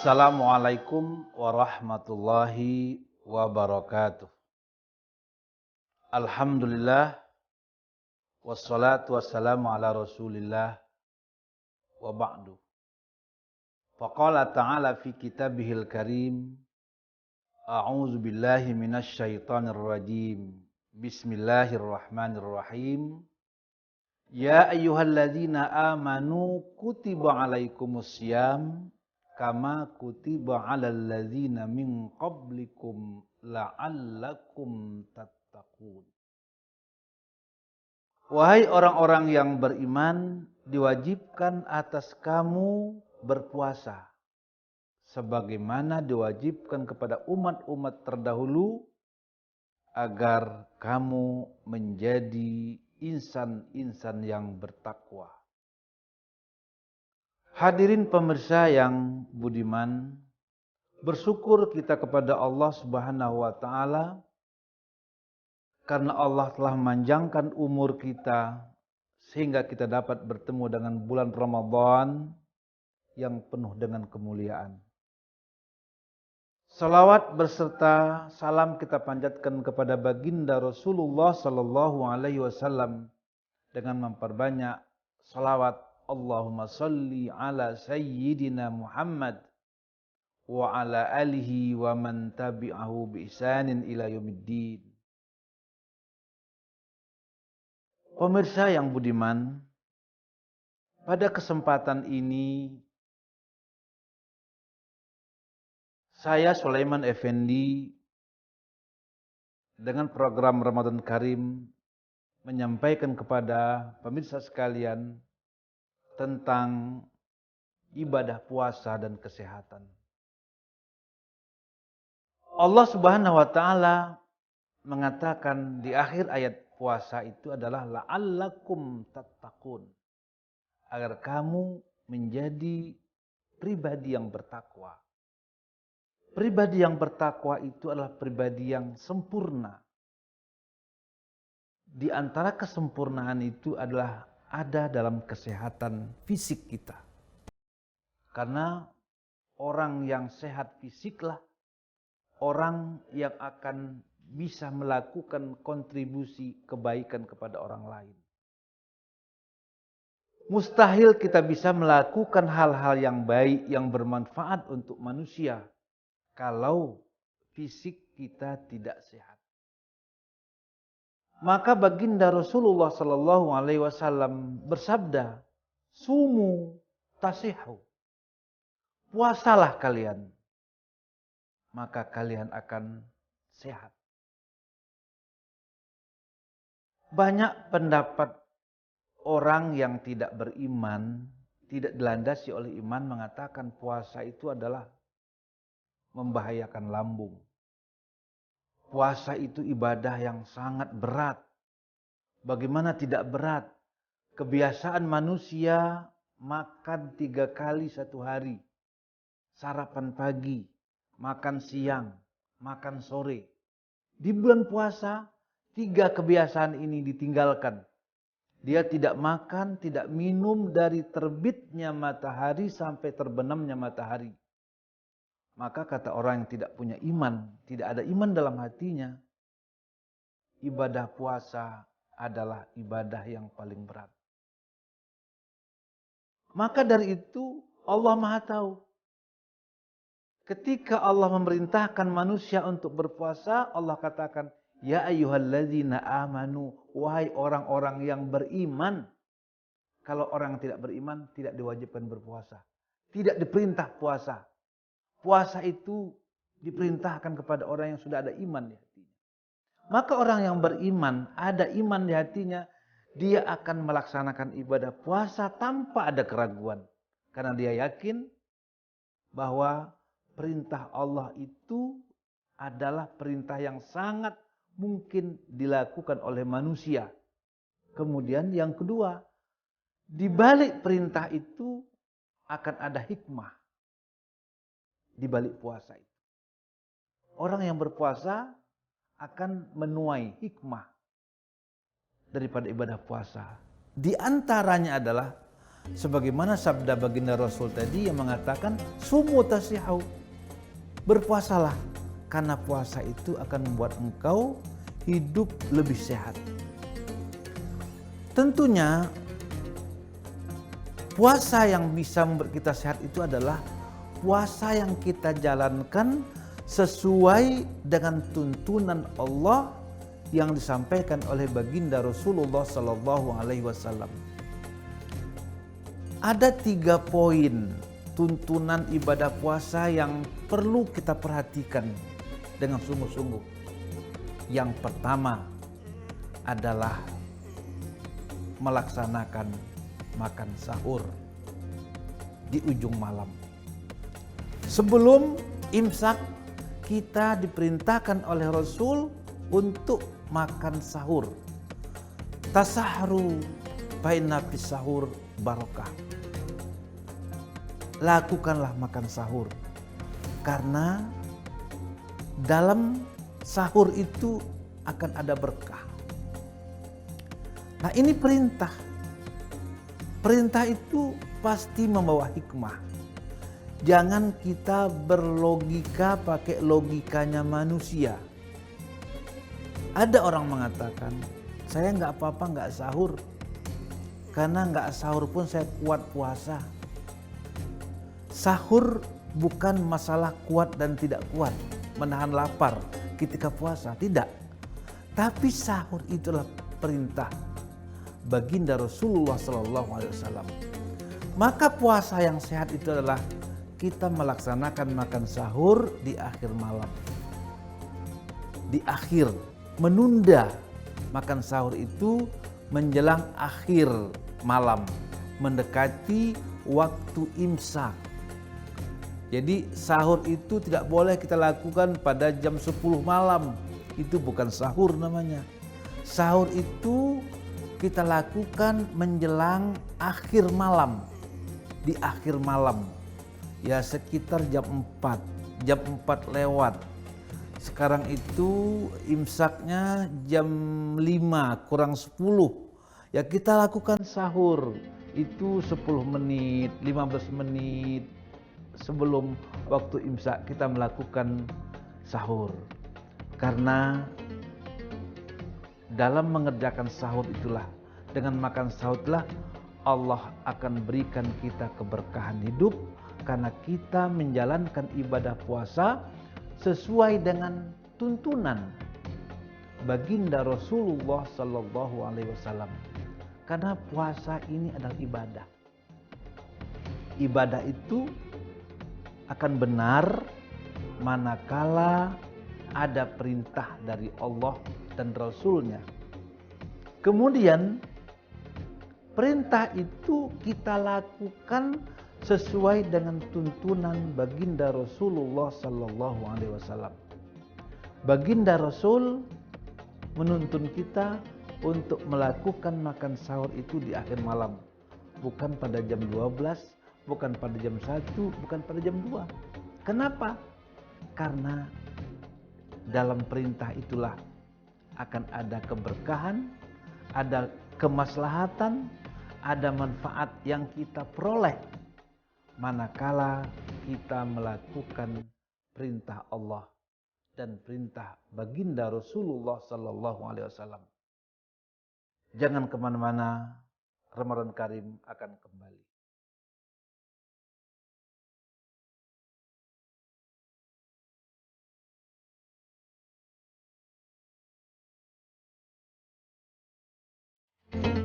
Assalamualaikum warahmatullahi wabarakatuh. Alhamdulillah wassalatu wassalamu ala Rasulillah wa ba'du. Faqala ta'ala fi kitabihil karim, a'udzu billahi minasy syaithanir rajim. Bismillahirrahmanirrahim. Ya ayyuhalladzina amanu kutiba alaikumussyam kama kutiba 'alal ladzina min qablikum la'allakum tattaqun. Wahai orang-orang yang beriman, diwajibkan atas kamu berpuasa sebagaimana diwajibkan kepada umat-umat terdahulu agar kamu menjadi insan-insan yang bertakwa. Hadirin pemirsa yang budiman, bersyukur kita kepada Allah Subhanahu wa taala karena Allah telah memanjangkan umur kita sehingga kita dapat bertemu dengan bulan Ramadan yang penuh dengan kemuliaan. Salawat beserta salam kita panjatkan kepada baginda Rasulullah sallallahu alaihi wasallam dengan memperbanyak salawat. Allahumma salli ala sayyidina Muhammad wa ala alihi wa man tabi'ahu bi ihsanin ila yaumiddin. Pemirsa yang budiman, pada kesempatan ini saya Sulaiman Effendi dengan program Ramadan Karim menyampaikan kepada pemirsa sekalian tentang ibadah puasa dan kesehatan. Allah Subhanahu wa taala mengatakan di akhir ayat puasa itu adalah la'allakum tattaqun, agar kamu menjadi pribadi yang bertakwa. Pribadi yang bertakwa itu adalah pribadi yang sempurna. Di antara kesempurnaan itu adalah ada dalam kesehatan fisik kita. Karena orang yang sehat fisiklah orang yang akan bisa melakukan kontribusi kebaikan kepada orang lain. Mustahil kita bisa melakukan hal-hal yang baik, yang bermanfaat untuk manusia kalau fisik kita tidak sehat. Maka baginda Rasulullah sallallahu alaihi wasallam bersabda, "Sumu tasihu." Puasalah kalian, maka kalian akan sehat. Banyak pendapat orang yang tidak beriman, tidak dilandasi oleh iman, mengatakan puasa itu adalah membahayakan lambung. Puasa itu ibadah yang sangat berat. Bagaimana tidak berat? Kebiasaan manusia makan 3 kali satu hari. Sarapan pagi, makan siang, makan sore. Di bulan puasa, 3 kebiasaan ini ditinggalkan. Dia tidak makan, tidak minum dari terbitnya matahari sampai terbenamnya matahari. Maka kata orang yang tidak punya iman, tidak ada iman dalam hatinya, ibadah puasa adalah ibadah yang paling berat. Maka dari itu Allah Maha tahu. Ketika Allah memerintahkan manusia untuk berpuasa, Allah katakan, "Ya ayyuhalladzina amanu," wahai orang-orang yang beriman. Kalau orang yang tidak beriman tidak diwajibkan berpuasa, tidak diperintah puasa. Puasa itu diperintahkan kepada orang yang sudah ada iman di hatinya. Maka orang yang beriman, ada iman di hatinya, dia akan melaksanakan ibadah puasa tanpa ada keraguan. Karena dia yakin bahwa perintah Allah itu adalah perintah yang sangat mungkin dilakukan oleh manusia. Kemudian yang kedua, di balik perintah itu akan ada hikmah. Di balik puasa itu. Orang yang berpuasa akan menuai hikmah daripada ibadah puasa. Di antaranya adalah Sebagaimana sabda baginda Rasul tadi yang mengatakan, sumu tasihau, berpuasalah, karena puasa itu akan membuat engkau hidup lebih sehat. Tentunya puasa yang bisa membuat kita sehat itu adalah puasa yang kita jalankan sesuai dengan tuntunan Allah yang disampaikan oleh baginda Rasulullah Sallallahu Alaihi Wasallam. Ada 3 poin tuntunan ibadah puasa yang perlu kita perhatikan dengan sungguh-sungguh. Yang pertama adalah melaksanakan makan sahur di ujung malam. Sebelum imsak, kita diperintahkan oleh Rasul untuk makan sahur. Tasahharu fa inna fis sahur barokah. Lakukanlah makan sahur, karena dalam sahur itu akan ada berkah. Nah, ini perintah. Perintah itu pasti membawa hikmah. Jangan kita berlogika pakai logikanya manusia. Ada orang mengatakan, saya nggak apa-apa nggak sahur, karena nggak sahur pun saya kuat puasa. Sahur bukan masalah kuat dan tidak kuat, menahan lapar ketika puasa, tidak. Tapi sahur itulah perintah baginda Rasulullah Sallallahu Alaihi Wasallam. Maka puasa yang sehat itu adalah kita melaksanakan makan sahur di akhir malam. Di akhir, menunda makan sahur itu menjelang akhir malam, mendekati waktu imsak. Jadi sahur itu tidak boleh kita lakukan pada jam 10 malam. Itu bukan sahur namanya. Sahur itu kita lakukan menjelang akhir malam. Di akhir malam. Ya sekitar jam 4. Jam 4 lewat. Sekarang itu imsaknya jam 5 kurang 10. Ya kita lakukan sahur. Itu 10 menit, 15 menit. Sebelum waktu imsak kita melakukan sahur. Karena dalam mengerjakan sahur itulah, dengan makan sahur itulah Allah akan berikan kita keberkahan hidup, karena kita menjalankan ibadah puasa sesuai dengan tuntunan baginda Rasulullah Sallallahu Alaihi Wasallam. Karena puasa ini adalah ibadah. Ibadah itu akan benar manakala ada perintah dari Allah dan Rasul-Nya. Kemudian perintah itu kita lakukan sesuai dengan tuntunan baginda Rasulullah Sallallahu Alaihi Wasallam. Baginda Rasul menuntun kita untuk melakukan makan sahur itu di akhir malam, bukan pada jam 12, bukan pada jam 1, bukan pada jam 2. Kenapa? Karena dalam perintah itulah akan ada keberkahan, ada kemaslahatan, ada manfaat yang kita peroleh manakala kita melakukan perintah Allah dan perintah baginda Rasulullah Sallallahu Alaihi Wasallam. Jangan kemana-mana, Ramadan Karim akan kembali.